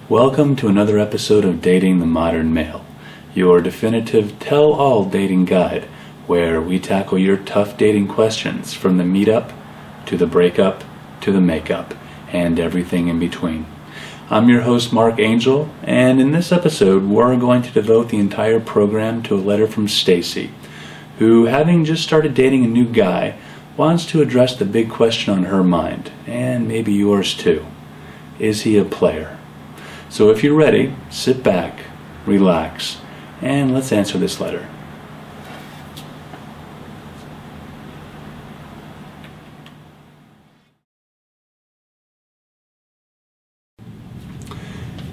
Welcome to another episode of Dating the Modern Male, your definitive tell-all dating guide, where we tackle your tough dating questions from the meetup, to the breakup, to the makeup, and everything in between. I'm your host, Mark Angel, and in this episode, we're going to devote the entire program to a letter from Stacy, who, having just started dating a new guy, wants to address the big question on her mind, and maybe yours too. Is he a player? So if you're ready, sit back, relax, and let's answer this letter.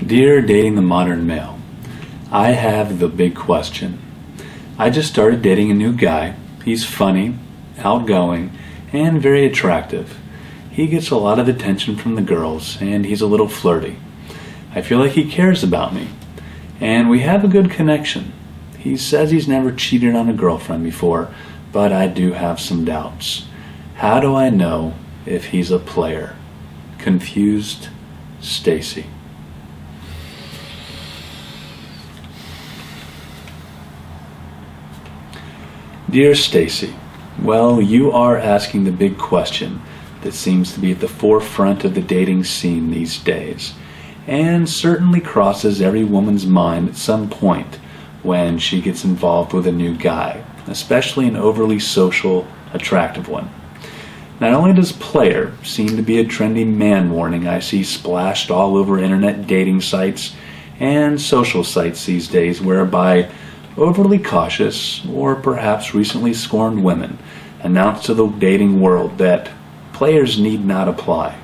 Dear Dating the Modern Male, I have the big question. I just started dating a new guy. He's funny, outgoing, and very attractive. He gets a lot of attention from the girls, and he's a little flirty. I feel like he cares about me, and we have a good connection. He says he's never cheated on a girlfriend before, but I do have some doubts. How do I know if he's a player? Confused, Stacy. Dear Stacy, well, you are asking the big question that seems to be at the forefront of the dating scene these days, and certainly crosses every woman's mind at some point when she gets involved with a new guy, especially an overly social, attractive one. Not only does player seem to be a trendy man warning I see splashed all over internet dating sites and social sites these days, whereby overly cautious or perhaps recently scorned women announce to the dating world that players need not apply.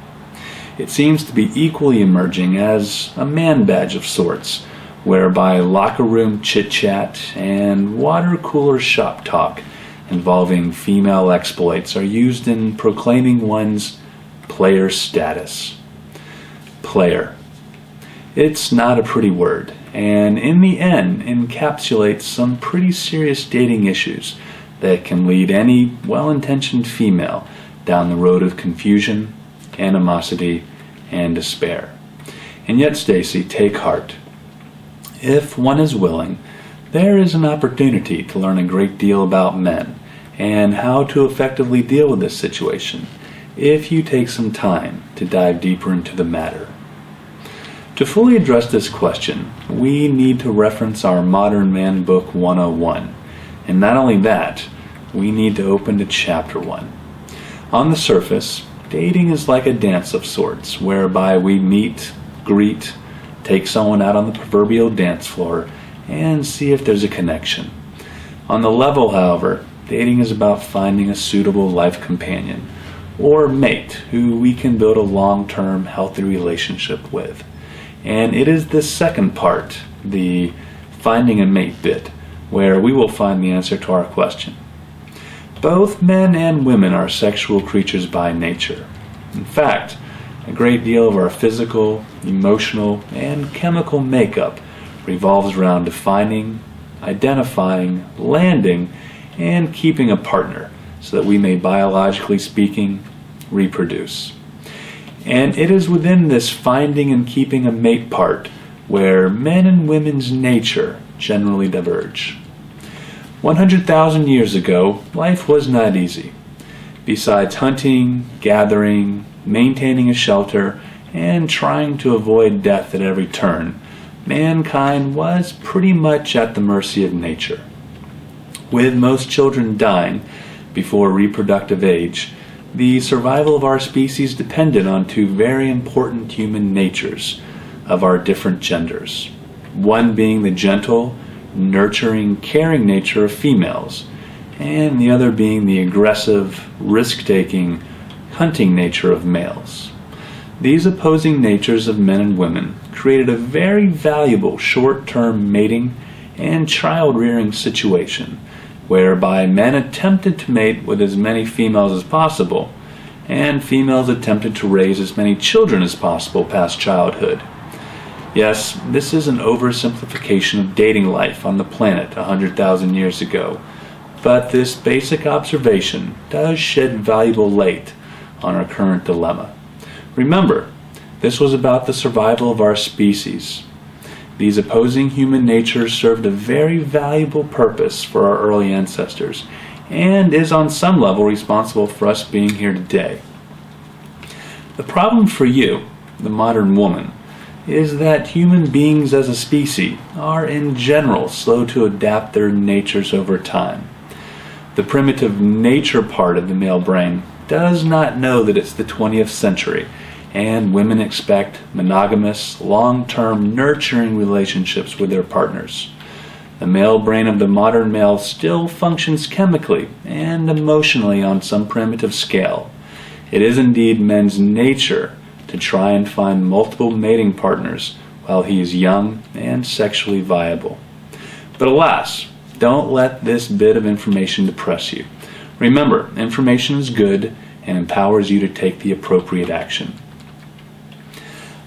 It seems to be equally emerging as a man badge of sorts, whereby locker room chit-chat and water cooler shop talk involving female exploits are used in proclaiming one's player status. Player. It's not a pretty word, and in the end encapsulates some pretty serious dating issues that can lead any well-intentioned female down the road of confusion, animosity, and despair. And yet, Stacy, take heart. If one is willing, there is an opportunity to learn a great deal about men and how to effectively deal with this situation if you take some time to dive deeper into the matter. To fully address this question, we need to reference our Modern Man Book 101. And not only that, we need to open to Chapter 1. On the surface, dating is like a dance of sorts, whereby we meet, greet, take someone out on the proverbial dance floor, and see if there's a connection. On the level, however, dating is about finding a suitable life companion, or mate, who we can build a long-term, healthy relationship with. And it is this second part, the finding a mate bit, where we will find the answer to our question. Both men and women are sexual creatures by nature. In fact, a great deal of our physical, emotional, and chemical makeup revolves around defining, identifying, landing, and keeping a partner so that we may, biologically speaking, reproduce. And it is within this finding and keeping a mate part where men and women's nature generally diverge. 100,000 years ago, life was not easy. Besides hunting, gathering, maintaining a shelter, and trying to avoid death at every turn, mankind was pretty much at the mercy of nature. With most children dying before reproductive age, the survival of our species depended on two very important human natures of our different genders. One being the gentle, nurturing, caring nature of females, and the other being the aggressive, risk-taking, hunting nature of males. These opposing natures of men and women created a very valuable short-term mating and child-rearing situation, whereby men attempted to mate with as many females as possible, and females attempted to raise as many children as possible past childhood. Yes, this is an oversimplification of dating life on the planet 100,000 years ago, but this basic observation does shed valuable light on our current dilemma. Remember, This was about the survival of our species. These opposing human natures served a very valuable purpose for our early ancestors, and is on some level responsible for us being here today. The problem for you, the modern woman, is that human beings as a species are in general slow to adapt their natures over time. The primitive nature part of the male brain does not know that it's the 20th century, and women expect monogamous, long-term, nurturing relationships with their partners. The male brain of the modern male still functions chemically and emotionally on some primitive scale. It is indeed men's nature to try and find multiple mating partners while he is young and sexually viable. But alas, don't let this bit of information depress you. Remember, information is good and empowers you to take the appropriate action.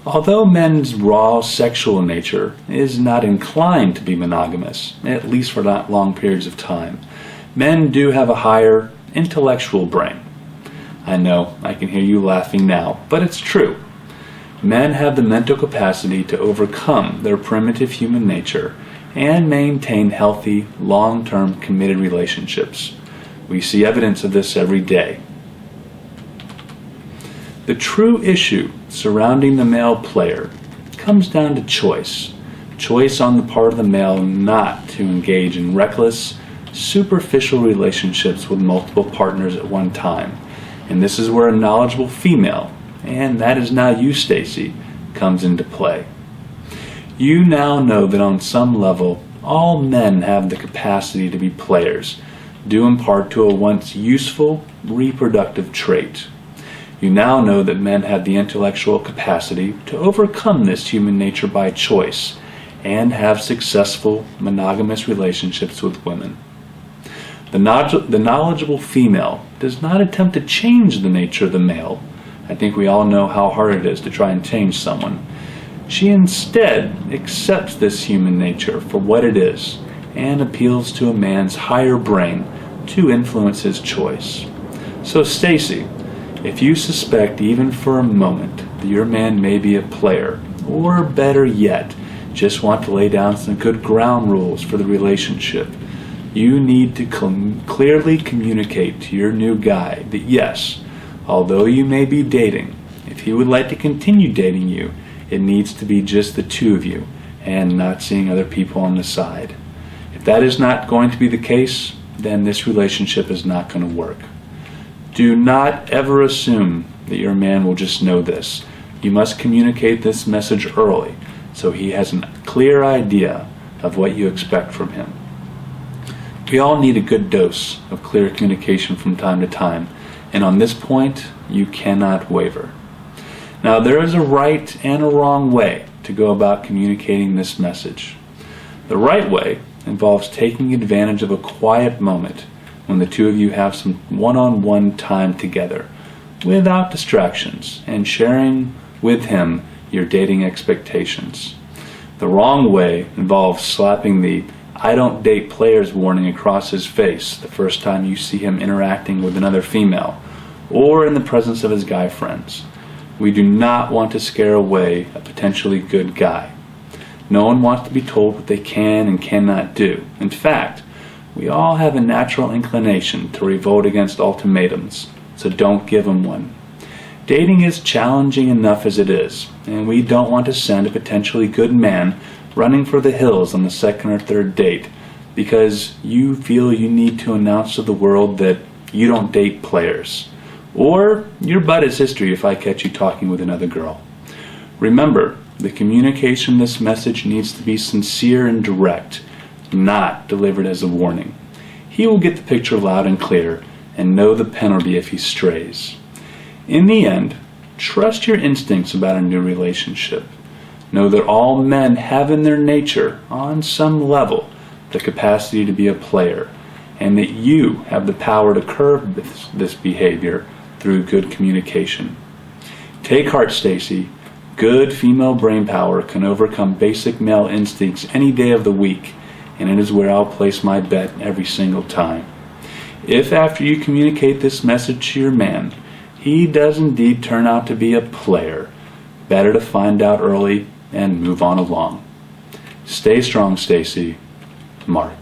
Although men's raw sexual nature is not inclined to be monogamous, at least for not long periods of time, men do have a higher intellectual brain. I know, I can hear you laughing now, but it's true. Men have the mental capacity to overcome their primitive human nature and maintain healthy, long-term committed relationships. We see evidence of this every day. The true issue surrounding the male player comes down to choice. Choice on the part of the male not to engage in reckless, superficial relationships with multiple partners at one time. And this is where a knowledgeable female, and that is now you, Stacy, comes into play. You now know that on some level, all men have the capacity to be players, due in part to a once useful reproductive trait. You now know that men have the intellectual capacity to overcome this human nature by choice and have successful monogamous relationships with women. The knowledgeable female does not attempt to change the nature of the male. I think we all know how hard it is to try and change someone. She instead accepts this human nature for what it is and appeals to a man's higher brain to influence his choice. So Stacy, if you suspect even for a moment that your man may be a player, or better yet, just want to lay down some good ground rules for the relationship, you need to clearly communicate to your new guy that yes, although you may be dating, if he would like to continue dating you, it needs to be just the two of you and not seeing other people on the side. If that is not going to be the case, then this relationship is not going to work. Do not ever assume that your man will just know this. You must communicate this message early so he has a clear idea of what you expect from him. We all need a good dose of clear communication from time to time, and on this point, you cannot waver. Now, there is a right and a wrong way to go about communicating this message. The right way involves taking advantage of a quiet moment when the two of you have some one-on-one time together, without distractions, and sharing with him your dating expectations. The wrong way involves slapping the "I don't date players" warning across his face the first time you see him interacting with another female, or in the presence of his guy friends. We do not want to scare away a potentially good guy. No one wants to be told what they can and cannot do. In fact, we all have a natural inclination to revolt against ultimatums, so don't give them one. Dating is challenging enough as it is, and we don't want to send a potentially good man running for the hills on the second or third date because you feel you need to announce to the world that you don't date players. Or your butt is history if I catch you talking with another girl. Remember, the communication of this message needs to be sincere and direct, not delivered as a warning. He will get the picture loud and clear and know the penalty if he strays. In the end, trust your instincts about a new relationship. Know that all men have in their nature, on some level, the capacity to be a player, and that you have the power to curb this behavior through good communication. Take heart, Stacy. Good female brain power can overcome basic male instincts any day of the week, and it is where I'll place my bet every single time. If after you communicate this message to your man, he does indeed turn out to be a player, Better to find out early and move on along. Stay strong, Stacy. Mark.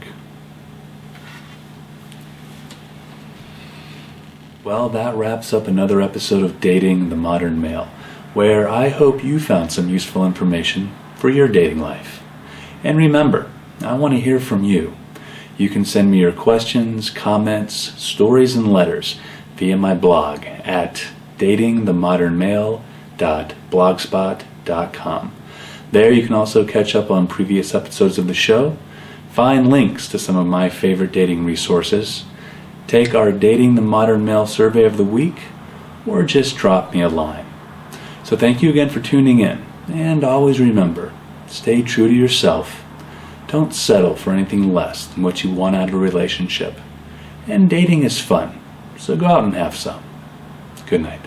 Well, that wraps up another episode of Dating the Modern Male, where I hope you found some useful information for your dating life. And remember, I want to hear from you. You can send me your questions, comments, stories, and letters via my blog at datingthemodernmale.blogspot.com. There you can also catch up on previous episodes of the show, find links to some of my favorite dating resources, take our Dating the Modern Male survey of the week, or just drop me a line. So thank you again for tuning in, and always remember, stay true to yourself. Don't settle for anything less than what you want out of a relationship. And dating is fun, so go out and have some. Good night.